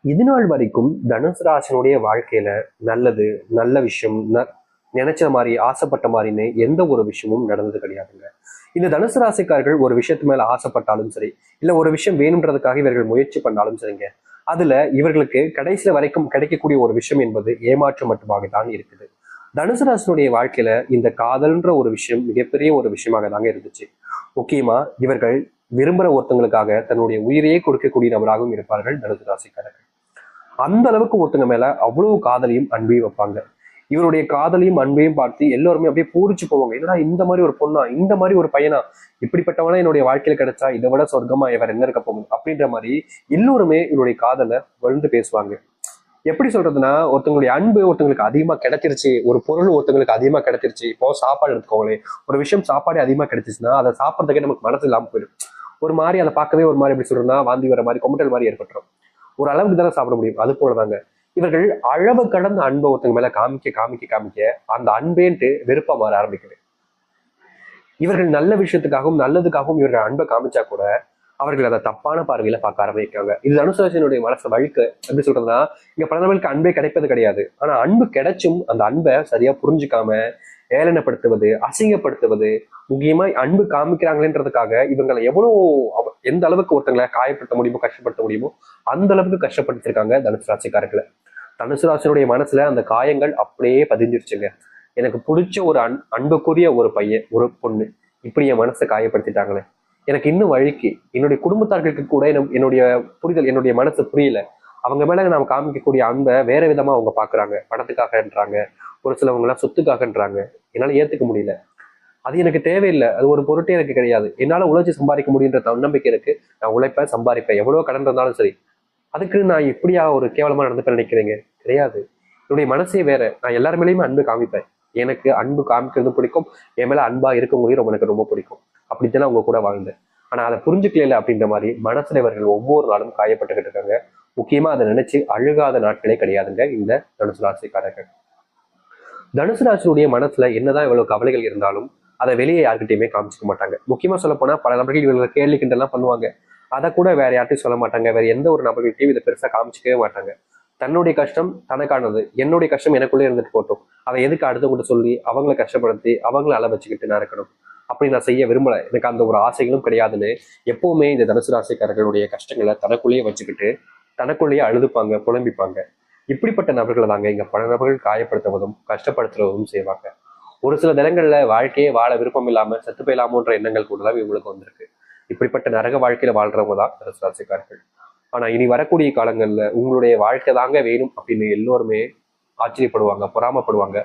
இது நாள் வரைக்கும் தனுசு ராசினுடைய வாழ்க்கையில நல்லது, நல்ல விஷயம், நினைச்ச மாதிரி ஆசைப்பட்ட மாதிரின்னு எந்த ஒரு விஷயமும் நடந்தது கிடையாதுங்க. இந்த தனுசு ராசிக்காரர்கள் ஒரு விஷயத்து மேல ஆசைப்பட்டாலும் சரி, இல்ல ஒரு விஷயம் வேணுன்றதுக்காக இவர்கள் முயற்சி பண்ணாலும் சரிங்க, அதுல இவர்களுக்கு கடைசியில வரைக்கும் கிடைக்கக்கூடிய ஒரு விஷயம் என்பது ஏமாற்றம் மட்டுமாக தான் இருக்குது. தனுசு ராசினுடைய வாழ்க்கையில இந்த காதல்ன்ற ஒரு விஷயம் மிகப்பெரிய ஒரு விஷயமாக தாங்க இருந்துச்சு. முக்கியமா இவர்கள் விரும்புற ஒருத்தங்களுக்காக தன்னுடைய உயிரையே கொடுக்கக்கூடிய நபராகவும் இருப்பார்கள் தனுசு ராசிக்காரர்கள். அந்த அளவுக்கு ஒருத்தங்க மேல அவ்வளவு காதலையும் அன்பையும் வைப்பாங்க. இவருடைய காதலையும் அன்பையும் பார்த்து எல்லாருமே அப்படியே பூரிச்சு போவாங்க. என்னடா இந்த மாதிரி ஒரு பொண்ணா, இந்த மாதிரி ஒரு பையனா, இப்படிப்பட்டவனா என்னுடைய வாழ்க்கையில கிடைச்சா இதை விட சொர்க்கமா இவர் என்ன இருக்க போகும் அப்படின்ற மாதிரி எல்லோருமே இவருடைய காதலை வளர்ந்து பேசுவாங்க. எப்படி சொல்றதுன்னா, ஒருத்தவங்களுடைய அன்பு ஒருத்தவங்களுக்கு அதிகமா கிடைச்சிருச்சு, ஒரு பொருள் ஒருத்தவங்களுக்கு அதிகமா கிடைச்சிருச்சு. இப்போ சாப்பாடு எடுத்துக்கோங்களேன், ஒரு விஷயம் சாப்பாடு அதிகமா கிடைச்சிச்சுன்னா அதை சாப்பிட்றதுக்கே நமக்கு மனசு இல்லாம போயிடும். ஒரு மாதிரி அதை பார்க்கவே ஒரு மாதிரி எப்படி சொல்றதுன்னா வாந்தி வர மாதிரி கொமட்டல் மாதிரி ஏற்பட்டுரும். ஒரு அளவுக்கு தானே சாப்பிட முடியும். அது போலதாங்க இவர்கள் அளவு கடந்த அன்பை ஒருத்தங்க மேல காமிக்க காமிக்க காமிக்க அந்த அன்பேன்ட்டு வெறுப்பா மாற ஆரம்பிக்குது. இவர்கள் நல்ல விஷயத்துக்காகவும் நல்லதுக்காகவும் இவர்கள் அன்பை காமிச்சா கூட அவர்கள் அதை தப்பான பார்வையில பார்க்க ஆரம்பிக்காங்க. இது அனுசரசனுடைய மனசு வழுக்க எப்படி சொல்றதுன்னா, இங்க பல நபர்களுக்கு அன்பே கிடைப்பது கிடையாது. ஆனா அன்பு கிடைச்சும் அந்த அன்பை சரியா புரிஞ்சுக்காம ஏளனப்படுத்துவது, அசிங்கப்படுத்துவது, முக்கியமா அன்பு காமிக்கிறாங்களேன்றதுக்காக இவங்களை எவ்வளவு எந்த அளவுக்கு ஒருத்தங்களை காயப்படுத்த முடியுமோ, கஷ்டப்படுத்த முடியுமோ அந்த அளவுக்கு கஷ்டப்படுத்திருக்காங்க தனுசு ராசிக்காரர்களை. தனுசு ராசினுடைய மனசுல அந்த காயங்கள் அப்படியே பதிஞ்சிருச்சுங்க. எனக்கு பிடிச்ச ஒரு அன்புக்குரிய ஒரு பையன், ஒரு பொண்ணு இப்படி என் மனசை காயப்படுத்திட்டாங்களே, எனக்கு இன்னும் வழிக்கு என்னுடைய குடும்பத்தார்களுக்கு கூட என்னுடைய புரிதல், என்னுடைய மனசு புரியல. அவங்க மேல நாம் காமிக்கக்கூடிய அன்பை வேற விதமா அவங்க பாக்குறாங்க. பணத்துக்காகன்றாங்க, ஒரு சிலவங்க எல்லாம் சொத்துக்காகன்றாங்க. என்னால ஏத்துக்க முடியல. அது எனக்கு தேவையில்லை. அது ஒரு பொருட்டே எனக்கு கிடையாது. என்னால உழைச்சி சம்பாதிக்க முடியுன்ற தன்னம்பிக்கை இருக்கு. நான் உழைப்பேன், சம்பாதிப்பேன், எவ்வளவு கடன் இருந்தாலும் சரி. அதுக்கு நான் இப்படியா ஒரு கேவலமா நடந்துப்பேன் நினைக்கிறீங்க? கிடையாது. என்னுடைய மனசே வேற. நான் எல்லார் மேலேயுமே அன்பு காமிப்பேன். எனக்கு அன்பு காமிக்கிறது பிடிக்கும். என் மேல அன்பா இருக்கவங்களையும் எனக்கு ரொம்ப பிடிக்கும். அப்படித்தானே அவங்க கூட வாழ்ந்தேன். ஆனா அதை புரிஞ்சுக்கல அப்படின்ற மாதிரி மனசுல இவர்கள் ஒவ்வொரு நாளும் காயப்பட்டுக்கிட்டு இருக்காங்க. முக்கியமா அதை நினைச்சு அழுகாத நாட்களே கிடையாதுங்க இந்த தனுசு ராசிக்காரர்கள். தனுசு ராசியுடைய மனசுல என்னதான் இவ்வளவு கவலைகள் இருந்தாலும் அதை வெளியே யாருக்கிட்டையுமே காமிச்சிக்க மாட்டாங்க. முக்கியமா சொல்ல போனா பல நபர்கள் இவங்களை கேள்வி கிண்டெல்லாம் பண்ணுவாங்க. அதை கூட வேற யார்ட்டையும் சொல்ல மாட்டாங்க. வேற எந்த ஒரு நபர்கள்ட்டையும் இதை பெருசா காமிச்சிக்கவே மாட்டாங்க. தன்னுடைய கஷ்டம் தனக்கானது, என்னுடைய கஷ்டம் எனக்குள்ளே இருந்துட்டு போட்டோம். அதை எதுக்கு அடுத்தவங்கிட்ட சொல்லி அவங்கள கஷ்டப்படுத்தி அவங்கள அள வச்சுக்கிட்டு நான் இருக்கணும், அப்படி நான் செய்ய விரும்பல, எனக்கு அந்த ஒரு ஆசைகளும் கிடையாதுன்னு எப்பவுமே இந்த தனுசு ராசிக்காரர்களுடைய கஷ்டங்களை தனக்குள்ளேயே வச்சுக்கிட்டு தனக்குள்ளேயே அழுதுப்பாங்க, புலம்பிப்பாங்க. இப்படிப்பட்ட நபர்களை தாங்க இங்க பல நபர்கள் காயப்படுத்துவதும் கஷ்டப்படுத்துவதும் செய்வாங்க. ஒரு சில தினங்கள்ல வாழ்க்கையே வாழ விருப்பம் இல்லாம செத்து போயிடலாமோன்ற எண்ணங்கள் கூட தான் இவங்களுக்கு வந்திருக்கு. இப்படிப்பட்ட நரக வாழ்க்கையில வாழ்றவங்க தான் தனுசு ராசிக்காரர்கள். ஆனா இனி வரக்கூடிய காலங்கள்ல உங்களுடைய வாழ்க்கை தாங்க வேணும் அப்படின்னு எல்லோருமே ஆச்சரியப்படுவாங்க, பொறாமப்படுவாங்க.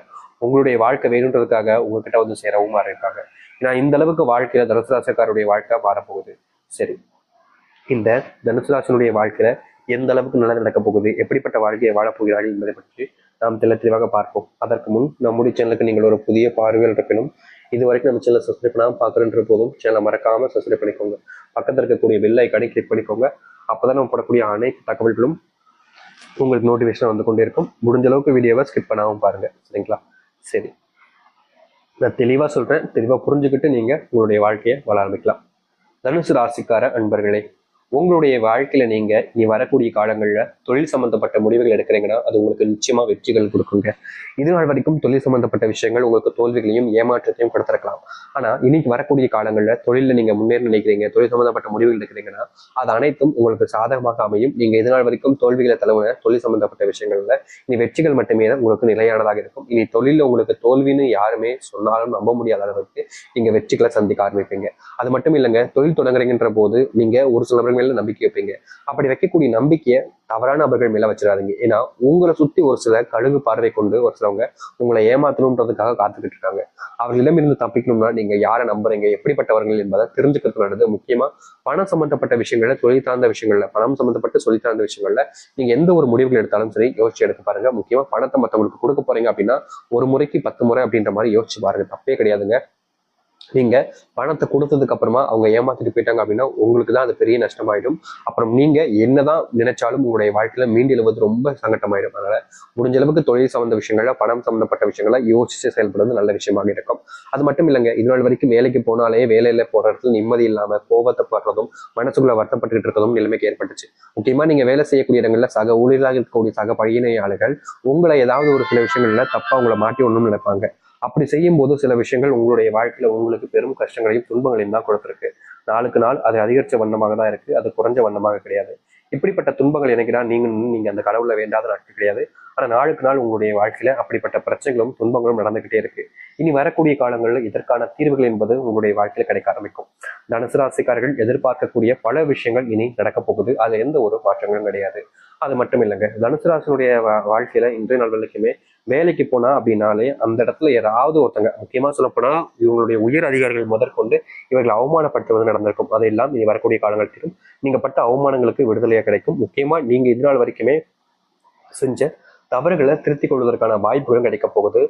உங்களுடைய வாழ்க்கை வேணுன்றதுக்காக உங்ககிட்ட வந்து சேரவும் இருக்காங்க. ஏன்னா இந்த அளவுக்கு வாழ்க்கையில தனுசு ராசிக்காருடைய வாழ்க்கை மாறப்போகுது. சரி, இந்த தனுசு ராசினுடைய வாழ்க்கையில எந்த அளவுக்கு நல்லது நடக்க போகுது, எப்படிப்பட்ட வாழ்க்கையை வாழப்போகிறார்கள் என்பதை பற்றி நாம் தெளிவாக பார்ப்போம். அதற்கு முன் நம்முடைய சேனலுக்கு நீங்கள் ஒரு புதிய பார்வையில் இருப்பினும் இது வரைக்கும் நம்ம சேனலை சப்ஸ்கிரைப் பண்ணாமல் பார்க்குறன்ற போதும் சேனலை மறக்காம சப்ஸ்கிரைப் பண்ணிக்கோங்க. பக்கத்தில் இருக்கக்கூடிய பெல் ஐக்கானை கிளிக் பண்ணிக்கோங்க. அப்போதான் நம்ம போடக்கூடிய அனைத்து தகவல்களும் உங்களுக்கு நோட்டிஃபிகேஷன் வந்து கொண்டே இருக்கும். முடிஞ்ச அளவுக்கு வீடியோவை ஸ்கிப் பண்ணாமல் பாருங்க. சரிங்களா? சரி, நான் தெளிவாக சொல்றேன். தெளிவாக புரிஞ்சுக்கிட்டு நீங்க உங்களுடைய வாழ்க்கையை வாழ ஆரம்பிக்கலாம். தனுசு ராசிக்கார அன்பர்களே, உங்களுடைய வாழ்க்கையில நீங்க இனி வரக்கூடிய காலங்கள்ல தொழில் சம்பந்தப்பட்ட முடிவுகள் எடுக்கிறீங்கன்னா அது உங்களுக்கு நிச்சயமா வெற்றிகள் கொடுக்குங்க. இது நாள் வரைக்கும் தொழில் சம்பந்தப்பட்ட விஷயங்கள் உங்களுக்கு தோல்விகளையும் ஏமாற்றத்தையும் கொடுத்திருக்கலாம். ஆனா இன்னைக்கு வரக்கூடிய காலங்கள்ல தொழில நீங்க முன்னேற நினைக்கிறீங்க, தொழில் சம்பந்தப்பட்ட முடிவுகள் எடுக்கிறீங்கன்னா அது அனைத்தும் உங்களுக்கு சாதகமாக அமையும். நீங்க இது நாள் வரைக்கும் தோல்விகளை தழுவின தொழில் சம்பந்தப்பட்ட விஷயங்கள்ல இனி வெற்றிகள் மட்டுமே உங்களுக்கு நிலையானதாக இருக்கும். இனி தொழில உங்களுக்கு தோல்வின்னு யாருமே சொன்னாலும் நம்ப முடியாத அளவுக்கு நீங்க வெற்றிகளை சந்திக்க ஆரம்பிப்பீங்க. அது மட்டும் இல்லைங்க, தொழில் தொடங்குறீங்கன்ற போது நீங்க ஒரு சில நபர்கள் மேல நம்பிக்கை வைப்பீங்க. அப்படி வைக்கக்கூடிய நம்பிக்கையை தவறான நபர்கள் மேல வச்சிடாதீங்க. ஏன்னா உங்களை சுத்தி ஒரு சில கழுகு பார்வை கொண்டு ஒரு சிலவங்க உங்களை ஏமாத்தணுன்றதுக்காக காத்துக்கிட்டு இருக்காங்க. அவர்களிடம் இருந்து தப்பிக்கணும்னா நீங்க யாரை நம்புறீங்க, எப்படிப்பட்டவர்கள் என்பதை தெரிஞ்சுக்கிறது நல்லது. முக்கியமா பணம் சம்பந்தப்பட்ட விஷயங்கள்ல, தொழில் சார்ந்த விஷயங்கள்ல, பணம் சம்பந்தப்பட்ட தொழில் சார்ந்த விஷயங்கள்ல நீங்க எந்த ஒரு முடிவுகள் எடுத்தாலும் சரி யோசிச்சு எடுத்து பாருங்க. முக்கியமா பணத்தை மற்றவங்களுக்கு கொடுக்க போறீங்க அப்படின்னா ஒரு முறைக்கு 10 முறை அப்படின்ற மாதிரி யோசிச்சு பாருங்க. தப்பே கிடையாதுங்க. நீங்க பணத்தை கொடுத்ததுக்கு அப்புறமா அவங்க ஏமாத்திட்டு போயிட்டாங்க அப்படின்னா உங்களுக்கு தான் அது பெரிய நஷ்டமாயிடும். அப்புறம் நீங்க என்னதான் நினைச்சாலும் உங்களுடைய வாழ்க்கையில மீண்டு எழுவது ரொம்ப சங்கட்டமாயிடும். அதனால முடிஞ்ச அளவுக்கு தொழில் சம்பந்த விஷயங்கள்ல, பணம் சம்பந்தப்பட்ட விஷயங்கள யோசிச்சு செயல்படுறது நல்ல விஷயமாக இருக்கும். அது மட்டும் இல்லைங்க, இது நாள் வரைக்கும் வேலைக்கு போனாலே வேலையில போற இடத்துல நிம்மதி இல்லாம கோபத்தை படுறதும் மனசுக்குள்ள வருத்தப்பட்டு இருக்கிறதும் நிலைமைக்கு ஏற்பட்டுச்சு. முக்கியமா நீங்க வேலை செய்யக்கூடிய இடங்கள்ல சக ஊழியர்களாக இருக்கக்கூடிய சக பணியாளர்கள் உங்களை ஏதாவது ஒரு சில விஷயங்கள்ல தப்பா உங்களை மாட்டி ஒண்ணும்னு நினைப்பாங்க. அப்படி செய்யும் போது சில விஷயங்கள் உங்களுடைய வாழ்க்கையில உங்களுக்கு பெரும் கஷ்டங்களையும் துன்பங்களையும் தான் கொடுத்துருக்கு. நாளுக்கு நாள் அது அதிகரிச்ச வண்ணமாக தான் இருக்கு, அது குறைஞ்ச வண்ணமாக கிடையாது. இப்படிப்பட்ட துன்பங்கள் எனக்குன்னா நீங்க அந்த கடவுளை வேண்டாத நாட்கள் கிடையாது. ஆனா நாளுக்கு நாள் உங்களுடைய வாழ்க்கையில அப்படிப்பட்ட பிரச்சனைகளும் துன்பங்களும் நடந்துகிட்டே இருக்கு. இனி வரக்கூடிய காலங்களில் இதற்கான தீர்வுகள் என்பது உங்களுடைய வாழ்க்கையில கிடைக்க ஆரம்பிக்கும். தனுசு ராசிக்காரர்கள் எதிர்பார்க்கக்கூடிய பல விஷயங்கள் இனி நடக்க போகுது. அது எந்த ஒரு மாற்றங்களும் கிடையாது. அது மட்டும் இல்லைங்க, தனுசு ராசினுடைய வாழ்க்கையில இன்றைய நாள் வரைக்குமே வேலைக்கு போனா அப்படின்னாலே அந்த இடத்துல ஏதாவது ஒருத்தங்க, முக்கியமா சொல்ல போனா இவங்களுடைய உயர் அதிகாரிகள் முதற்கொண்டு இவர்கள் அவமானப்படுத்துவது நடந்திருக்கும். அதையெல்லாம் இனி வரக்கூடிய காலங்களிலும் நீங்க பட்ட அவமானங்களுக்கு விடுதலையா கிடைக்கும். முக்கியமா நீங்க இது நாள் வரைக்குமே செஞ்ச தவறுகளை திருத்திக் கொள்வதற்கான வாய்ப்புகளும் கிடைக்க போகுது.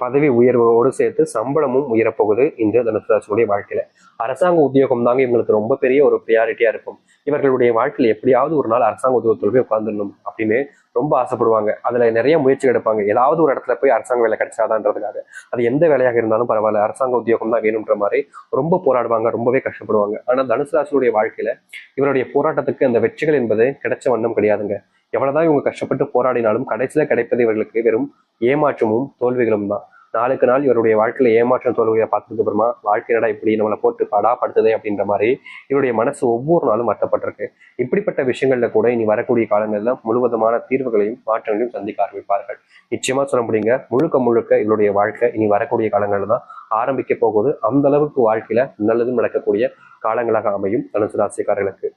பதவி உயர்வோடு சேர்த்து சம்பளமும் உயரப்போகுது இந்த தனுசு ராசியுடைய வாழ்க்கையில. அரசாங்க உத்தியோகம் தாங்க இவங்களுக்கு ரொம்ப பெரிய ஒரு ப்ரியாரிட்டியா இருக்கும். இவர்களுடைய வாழ்க்கையில எப்படியாவது ஒரு நாள் அரசாங்க உத்தியோகத்தில் போய் உட்காந்துடணும் அப்படின்னு ரொம்ப ஆசைப்படுவாங்க. அதுல நிறைய முயற்சி எடுப்பாங்க. ஏதாவது ஒரு இடத்துல போய் அரசாங்க வேலை கிடைச்சாதான்றதுக்காக. அது எந்த வேலையாக இருந்தாலும் பரவாயில்ல, அரசாங்க உத்தியோகம் தான் வேணும்ன்ற மாதிரி ரொம்ப போராடுவாங்க, ரொம்பவே கஷ்டப்படுவாங்க. ஆனா தனுசு ராசியுடைய வாழ்க்கையில இவருடைய போராட்டத்துக்கு அந்த வெற்றிகள் என்பது கிடைச்ச வண்ணம் கிடையாதுங்க. எவ்வளவுதான் இவங்க கஷ்டப்பட்டு போராடினாலும் கடைசியில கிடைப்பது இவர்களுக்கு வெறும் ஏமாற்றமும் தோல்விகளும் தான். நாளுக்கு நாள் இவருடைய வாழ்க்கையில ஏமாற்றம் தோல்வியை பார்த்ததுக்கு அப்புறமா வாழ்க்கை நட இப்படி நம்மளை போட்டு படுத்துதே அப்படின்ற மாதிரி இவருடைய மனசு ஒவ்வொரு நாளும் வருத்தப்பட்டிருக்கு. இப்படிப்பட்ட விஷயங்கள்ல கூட இனி வரக்கூடிய காலங்கள்ல முழுவதுமான தீர்வுகளையும் மாற்றங்களையும் சந்திக்க ஆரம்பிப்பார்கள். நிச்சயமா சொல்ல முடியுங்க, முழுக்க முழுக்க இவருடைய வாழ்க்கை இனி வரக்கூடிய காலங்கள்ல தான் ஆரம்பிக்க போகுது. அந்த அளவுக்கு வாழ்க்கையில நல்லதும் நடக்கக்கூடிய காலங்களாக அமையும் தனுசு ராசிக்காரர்களுக்கு.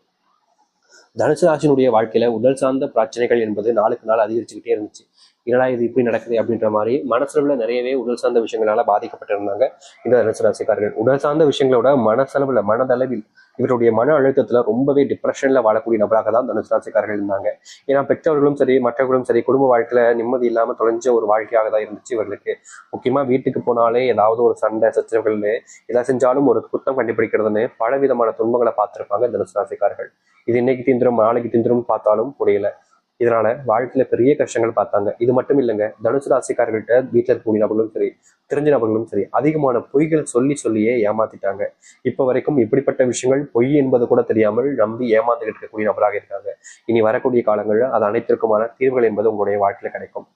தனுசு ராசினுடைய வாழ்க்கையில உடல் சார்ந்த பிரச்சனைகள் என்பது நாளுக்கு நாள் அதிகரிச்சுக்கிட்டே இருந்துச்சு. என்னடா இது இப்படி நடக்குது அப்படின்ற மாதிரி மனசளவுல நிறையவே உடல் சார்ந்த விஷயங்களால பாதிக்கப்பட்டிருந்தாங்க இந்த தனுசு ராசிக்காரர்கள். உடல் சார்ந்த விஷயங்களோட மனசளவுல மனதளவில் இவருடைய மன அழுத்தத்துல ரொம்பவே டிப்ரெஷன்ல வாழக்கூடிய நபராக தான் தனுசு ராசிக்காரர்கள் இருந்தாங்க. ஏன்னா பெற்றவர்களும் சரி மற்றவர்களும் சரி குடும்ப வாழ்க்கையில நிம்மதி இல்லாம தொலைஞ்ச ஒரு வாழ்க்கையாக தான் இருந்துச்சு இவர்களுக்கு. முக்கியமா வீட்டுக்கு போனாலே ஏதாவது ஒரு சண்டை சச்சரவுகள், எதை செஞ்சாலும் ஒரு குற்றம் கண்டுபிடிக்கிறதுன்னு பல விதமான துன்பங்களை பார்த்திருப்பாங்க தனுசு ராசிக்காரர்கள். இது இன்னைக்கு தீந்துரும் நாளைக்கு தீந்துரும் பார்த்தாலும் முடியல. இதனால வாழ்க்கையில பெரிய கஷ்டங்கள் பார்த்தாங்க. இது மட்டும் இல்லைங்க, தனுசு ராசிக்காரர்கள்ட்ட வீட்டில் இருக்கக்கூடிய நபர்களும் சரி தெரிஞ்ச நபர்களும் சரி அதிகமான பொய்கள் சொல்லியே ஏமாத்திட்டாங்க. இப்ப வரைக்கும் இப்படிப்பட்ட விஷயங்கள் பொய் என்பது கூட தெரியாமல் நம்பி ஏமாந்துகிட்டு இருக்கக்கூடிய நபராக இருக்காங்க. இனி வரக்கூடிய காலங்களில் அது அனைத்திற்குமான தீர்வுகள் என்பது உங்களுடைய வாழ்க்கையில கிடைக்கும்.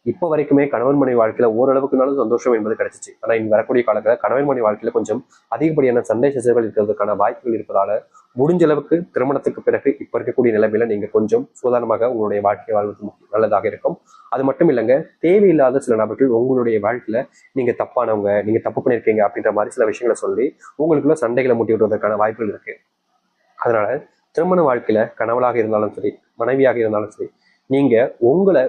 இப்போ வரைக்குமே கணவன் மனைவி வாழ்க்கையில ஓரளவுக்குனாலும் சந்தோஷம் என்பது கிடைச்சிச்சு. ஆனா இனி வரக்கூடிய காலங்களில் கணவன் மனைவி வாழ்க்கையில கொஞ்சம் அதிகப்படியான சண்டை சச்சரவுகள் இருக்கிறதுக்கான வாய்ப்புகள் இருப்பதால முடிஞ்ச அளவுக்கு திருமணத்துக்கு பிறகு இப்ப இருக்கக்கூடிய நிலைமையில நீங்க கொஞ்சம் சுதாரணமாக உங்களுடைய வாழ்க்கையை வாழ்வது நல்லதாக இருக்கும். அது மட்டும் இல்லைங்க, தேவையில்லாத சில நபர்கள் உங்களுடைய வாழ்க்கையில நீங்க தப்பானவங்க, நீங்க தப்பு பண்ணிருக்கீங்க அப்படின்ற மாதிரி சில விஷயங்களை சொல்லி உங்களுக்குள்ள சண்டைகளை மூட்டி விடுவதற்கான வாய்ப்புகள் இருக்கு. அதனால திருமண வாழ்க்கையில கணவனாக இருந்தாலும் சரி மனைவியாக இருந்தாலும் சரி நீங்க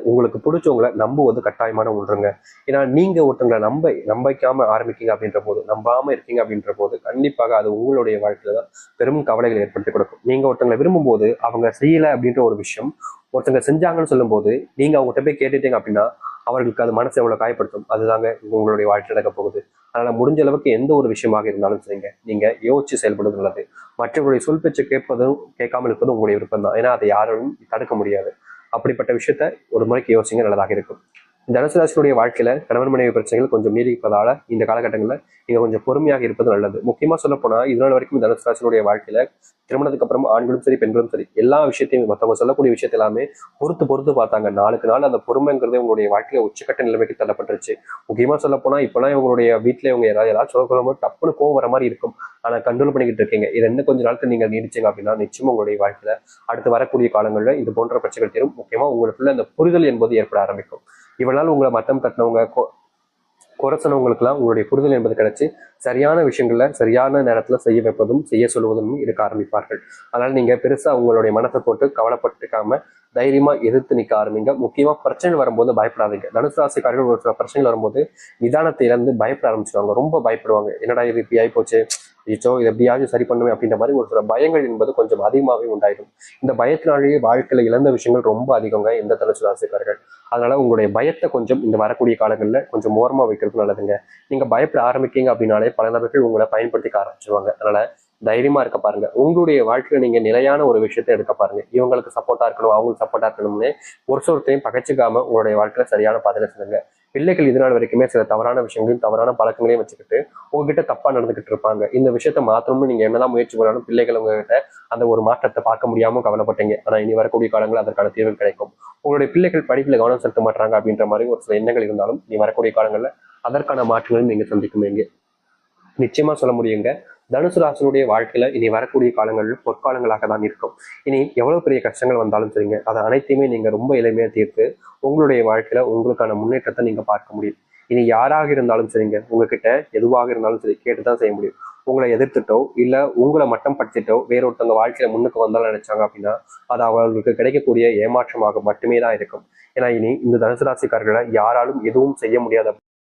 உங்களுக்கு பிடிச்சவங்களை நம்புவது கட்டாயமான ஒன்றுங்க. ஏன்னா நீங்க ஒருத்தங்களை நம்பிக்காம ஆரம்பிக்கீங்க அப்படின்ற போது, நம்பாம இருக்கீங்க அப்படின்ற போது கண்டிப்பாக அது உங்களுடைய வாழ்க்கையில தான் பெரும் கவலைகளை ஏற்படுத்தி கொடுக்கும். நீங்க ஒருத்தங்களை விரும்பும் போது அவங்க செய்யல அப்படின்ற ஒரு விஷயம் ஒருத்தங்க செஞ்சாங்கன்னு சொல்லும் போது நீங்க அவங்ககிட்ட போய் கேட்டுட்டீங்க அப்படின்னா அவர்களுக்கு அது மனசை எவ்வளவு காயப்படுத்தும். அதுதாங்க உங்களுடைய வாழ்க்கை நடக்க போகுது. அதனால முடிஞ்ச அளவுக்கு எந்த ஒரு விஷயமாக இருந்தாலும் சரிங்க, நீங்க யோசிச்சு செயல்படுவது நல்லது. மற்றவர்களுடைய சொல் பேச்சு கேட்பதும் கேட்காமல் இருப்பதும் உங்களுடைய விருப்பம் தான். ஏன்னா அதை யாரும் தடுக்க முடியாது. அப்படிப்பட்ட விஷயத்த ஒரு முறைக்கு யோசிங்க, நல்லதாக இருக்கும். தனுசு ராசியுடைய வாழ்க்கையில கணவன் மனைவி பிரச்சனைகள் கொஞ்சம் நீடிப்பதால இந்த காலகட்டங்களில் நீங்க கொஞ்சம் பொறுமையாக இருப்பது நல்லது. முக்கியமா சொல்ல போனா இதனால வரைக்கும் தனுசு ராசியுடைய வாழ்க்கையில திருமணத்துக்கு அப்புறம் ஆண்களும் சரி பெண்களும் சரி எல்லா விஷயத்தையும் மற்றவங்க சொல்லக்கூடிய விஷயத்த எல்லாமே பொறுத்து பார்த்தாங்க. நாளுக்கு நாள் அந்த பொறுமைங்கிறது உங்களுடைய வாழ்க்கையில உச்சக்கட்ட நிலைமைக்கு தள்ளப்பட்டுருச்சு. முக்கியமா சொல்ல போனா இப்பெல்லாம் இவங்களுடைய வீட்டுல இவங்க ஏதாவது சொல்லும்போது டப்புனு கோவம் வர மாதிரி இருக்கும். ஆனா கண்ட்ரோல் பண்ணிக்கிட்டு இருக்கீங்க. இது என்ன கொஞ்ச நாட்கள் நீங்க நீடிச்சீங்க அப்படின்னா நிச்சயமா உங்களுடைய வாழ்க்கையில அடுத்து வரக்கூடிய காலங்களில் இது போன்ற பிரச்சனைகள் தீரும். முக்கியமா உங்களுக்குள்ள அந்த புரிதல் என்பது ஏற்பட ஆரம்பிக்கும். இவனால் உங்களை மட்டம் தட்டினவங்க குறைச்சனவங்களுக்கெல்லாம் உங்களுடைய புரிதல் என்பது கிடைச்சி சரியான விஷயங்கள்ல சரியான நேரத்துல செய்ய வைப்பதும் செய்ய சொல்வதும் இருக்க ஆரம்பிப்பார்கள். அதனால நீங்க பெருசா உங்களுடைய மனத்தை போட்டு கவலைப்பட்டுக்காம தைரியமா எதிர்த்து நிற்க ஆரம்பிங்க. முக்கியமா பிரச்சனை வரும்போது பயப்படாதீங்க. தனுசு ராசிக்காரர்கள் ஒரு சில பிரச்சனைகள் வரும்போது நிதானத்தை இழந்து பயப்பட ஆரம்பிச்சிருவாங்க. ரொம்ப பயப்படுவாங்க. என்னடா இது இப்படி ஆயிப்போச்சு, இது எப்படியாவது சரி பண்ணுவேன் அப்படின்ற மாதிரி ஒரு சில பயங்கள் என்பது கொஞ்சம் அதிகமாகவே உண்டாயிடும். இந்த பயத்தினாலேயே வாழ்க்கையில இழந்த விஷயங்கள் ரொம்ப அதிகங்க இந்த தனுசு ராசிக்காரர்கள். அதனால உங்களுடைய பயத்தை கொஞ்சம் இந்த வரக்கூடிய காலங்களில் கொஞ்சம் ஓரமா வைக்கிறது நல்லதுங்க. நீங்க பயப்பட ஆரம்பிக்கீங்க அப்படின்னாலே பல நபர்கள் உங்களை பயன்படுத்திக்க ஆரம்பிச்சிருவாங்க. அதனால தைரியமா இருக்க பாருங்க. உங்களுடைய வாழ்க்கையில நீங்க நிலையான ஒரு விஷயத்தை எடுக்க பாருங்க. இவங்களுக்கு சப்போர்ட்டா இருக்கணும், அவங்களுக்கு சப்போர்ட்டா இருக்கணும்னு ஒரு ஒருத்தையும் பகைச்சிக்காம உங்களுடைய வாழ்க்கையில சரியான பாதையில செல்லுங்க. பிள்ளைகள் இதனால் வரைக்குமே சில தவறான விஷயங்களையும் தவறான பழக்கங்களையும் வச்சுக்கிட்டு உங்ககிட்ட தப்பா நடந்துகிட்டு இருப்பாங்க. இந்த விஷயத்த மாத்தணும்னு நீங்க என்னதான் முயற்சி பண்ணாலும் பிள்ளைகள் உங்ககிட்ட அந்த ஒரு மாற்றத்தை பார்க்க முடியாம கவலைப்பட்டீங்க. ஆனா இனி வரக்கூடிய காலங்கள் அதற்கான தீர்வு கிடைக்கும். உங்களுடைய பிள்ளைகள் படிப்புல கவனம் செலுத்த மாட்டாங்க அப்படின்ற மாதிரி ஒரு சில எண்ணங்கள் இருந்தாலும் இனி வரக்கூடிய காலங்கள்ல அதற்கான மாற்றங்களையும் நீங்க சந்திக்குமீங்க. நிச்சயமா சொல்ல முடியுங்க. தனுசு ராசினுடைய வாழ்க்கையில இனி வரக்கூடிய காலங்களில் பொற்காலங்களாக தான் இருக்கும். இனி எவ்வளவு பெரிய கஷ்டங்கள் வந்தாலும் சரிங்க, அதை அனைத்தையுமே நீங்க ரொம்ப எளிமையா தீர்த்து உங்களுடைய வாழ்க்கையில உங்களுக்கான முன்னேற்றத்தை நீங்க பார்க்க முடியும். இனி யாராக இருந்தாலும் சரிங்க, உங்ககிட்ட எதுவாக இருந்தாலும் சரி கேட்டுதான் செய்ய முடியும். உங்களை எதிர்த்துட்டோ இல்ல உங்களை மட்டம் படுத்திட்டோ வேறொருத்தவங்க வாழ்க்கையில முன்னுக்கு வந்தாலும் நினைச்சாங்க அப்படின்னா அது அவர்களுக்கு கிடைக்கக்கூடிய ஏமாற்றமாக மட்டுமே தான் இருக்கும். ஏன்னா இனி இந்த தனுசு ராசிக்காரர்களை யாராலும் எதுவும் செய்ய முடியாத